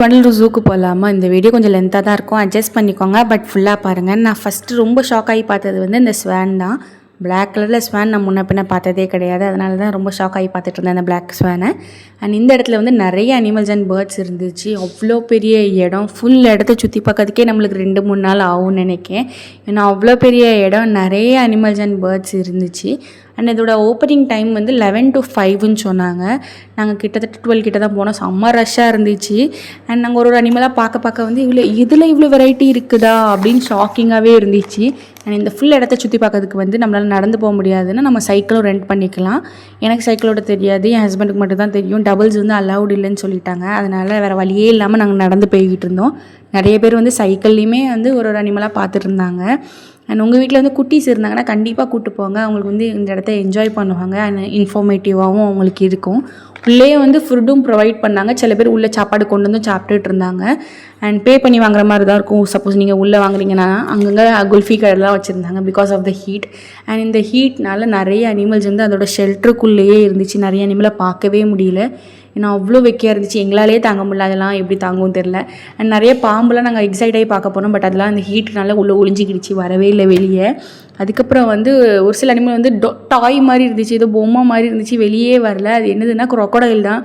வண்டலூர் ஜூக்கு போகலாமா? இந்த வீடியோ கொஞ்சம் லென்த்தாக தான் இருக்கும், அட்ஜஸ்ட் பண்ணிக்கோங்க. பட் ஃபுல்லாக பாருங்கள். நான் ஃபஸ்ட்டு ரொம்ப ஷாக் ஆகி பார்த்தது வந்து இந்த ஸ்வான் தான். பிளாக் கலரில் ஸ்வான் நான் முன்ன பின்ன பார்த்ததே கிடையாது. அதனால தான் ரொம்ப ஷாக் ஆகி பார்த்துட்டு இருந்தேன் அந்த பிளாக் ஸ்வானை. அண்ட் இந்த இடத்துல வந்து நிறைய அனிமல்ஸ் அண்ட் பேர்ட்ஸ் இருந்துச்சு. அவ்வளோ பெரிய இடம், ஃபுல் இடத்த சுற்றி பார்க்கறதுக்கே நம்மளுக்கு 2-3 நாள் ஆகும்னு நினைக்கிறேன். ஏன்னா அவ்வளோ பெரிய இடம், நிறைய அனிமல்ஸ் அண்ட் பேர்ட்ஸ் இருந்துச்சு. அண்ட் இதோட ஓப்பனிங் டைம் வந்து 11 to 5ன்னு சொன்னாங்க. நாங்கள் கிட்டத்தட்ட 12 கிட்ட தான் போனோம். செம்ம ரஷ்ஷாக இருந்துச்சு. அண்ட் நாங்கள் ஒரு அனிமலாக பார்க்க வந்து இவ்வளோ வெரைட்டி இருக்குதா அப்படின்னு ஷாக்கிங்காகவே இருந்துச்சு. அண்ட் இந்த ஃபுல் இடத்த சுற்றி பார்க்கறதுக்கு வந்து நம்மளால் நடந்து போக முடியாதுன்னு நம்ம சைக்கிளும் ரெண்ட் பண்ணிக்கலாம். எனக்கு சைக்கிளோட தெரியாது, என் ஹஸ்பண்டுக்கு மட்டும் தான் தெரியும். டபுள்ஸ் வந்து அலௌட் இல்லைன்னு சொல்லிட்டாங்க. அதனால் வேறு வழியே இல்லாமல் நாங்கள் நடந்து போய்கிட்டு இருந்தோம். நிறைய பேர் வந்து சைக்கிள்லேயுமே வந்து ஒரு அனிமலாக பார்த்துட்டு இருந்தாங்க. அண்ட் உங்கள் வீட்டில் வந்து குட்டீஸ் இருந்தாங்கன்னா கண்டிப்பாக கூப்பிட்டு போங்க. அவங்களுக்கு வந்து இந்த இடத்த என்ஜாய் பண்ணுவாங்க. அண்ட் இன்ஃபார்மேட்டிவாகவும் அவங்களுக்கு இருக்கும். உள்ளே வந்து ஃபுட்டும் ப்ரொவைட் பண்ணாங்க. சில பேர் உள்ளே சாப்பாடு கொண்டு வந்து சாப்பிட்டுட்டு இருந்தாங்க. அண்ட் பே பண்ணி வாங்குற மாதிரி தான் இருக்கும். சப்போஸ் நீங்கள் உள்ளே வாங்குறீங்கன்னா அங்கங்கே குல்ஃபி கடைலாம் வச்சுருந்தாங்க because of the heat. And இந்த ஹீட்னால நிறைய அனிமல்ஸ் வந்து அதோட ஷெல்டருக்குள்ளேயே இருந்துச்சு. நிறைய அனிமலை பார்க்கவே முடியல. ஏன்னா அவ்வளோ வெக்கையாக இருந்துச்சு. எங்களாலே தாங்க முடியல. அதெல்லாம் எப்படி தாங்கவும் தெரில. அண்ட் நிறைய பாம்புலாம் நாங்கள் எக்ஸைட் ஆகி பார்க்க போனோம். பட் அதெல்லாம் அந்த ஹீட்னால உள்ளே ஒளிஞ்சிக்கிடுச்சு, வரவே இல்லை வெளியே. அதுக்கப்புறம் வந்து ஒரு சில அனிமல் வந்து டாய் மாதிரி இருந்துச்சு, ஏதோ பொம்மை மாதிரி இருந்துச்சு, வெளியே வரல. அது என்னதுன்னா crocodile தான்.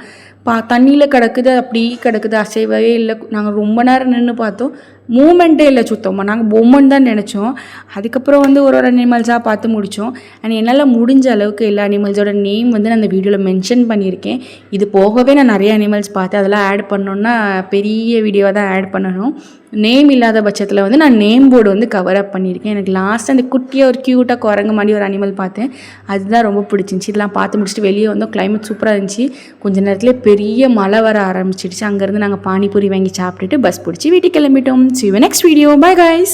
தண்ணியில் கிடக்குது, அப்படி கிடக்குது, அசைவவே இல்லை. நாங்கள் ரொம்ப நேரம் நின்று பார்த்தோம், மூமெண்ட்டே இல்லை சுத்தமாக. நாங்கள் பொம்மைன்னு தான் நினச்சோம். அதுக்கப்புறம் வந்து ஒரு அனிமல்ஸாக பார்த்து முடித்தோம். அண்ட் என்னால் முடிஞ்ச அளவுக்கு எல்லா அனிமல்ஸோட நேம் வந்து நான் அந்த வீடியோவில் மென்ஷன் பண்ணியிருக்கேன். இது போகவே நான் நிறைய அனிமல்ஸ் பார்த்தேன். அதெல்லாம் ஆட் பண்ணோன்னா பெரிய வீடியோவாக தான் ஆட் பண்ணணும். நேம் இல்லாத பட்சத்தில் வந்து நான் நேம் போர்டு வந்து கவர் அப் பண்ணியிருக்கேன். எனக்கு லாஸ்ட்டு அந்த குட்டியாக ஒரு க்யூட்டாக குரங்கு மாதிரி ஒரு அனிமல் பார்த்தேன். அதுதான் ரொம்ப பிடிச்சிருந்துச்சி. இதெல்லாம் பார்த்து முடிச்சுட்டு வெளியே வந்தோம். கிளைமேட் சூப்பராக இருந்துச்சு. கொஞ்சம் நேரத்தில் பெரிய மழை வர ஆரம்பிச்சிடுச்சு. அங்கேருந்து நாங்கள் பானிபூரி வாங்கி சாப்பிட்டுட்டு பஸ் பிடிச்சி வீட்டுக்கு கிளம்பிட்டோம். See you next video. Bye guys.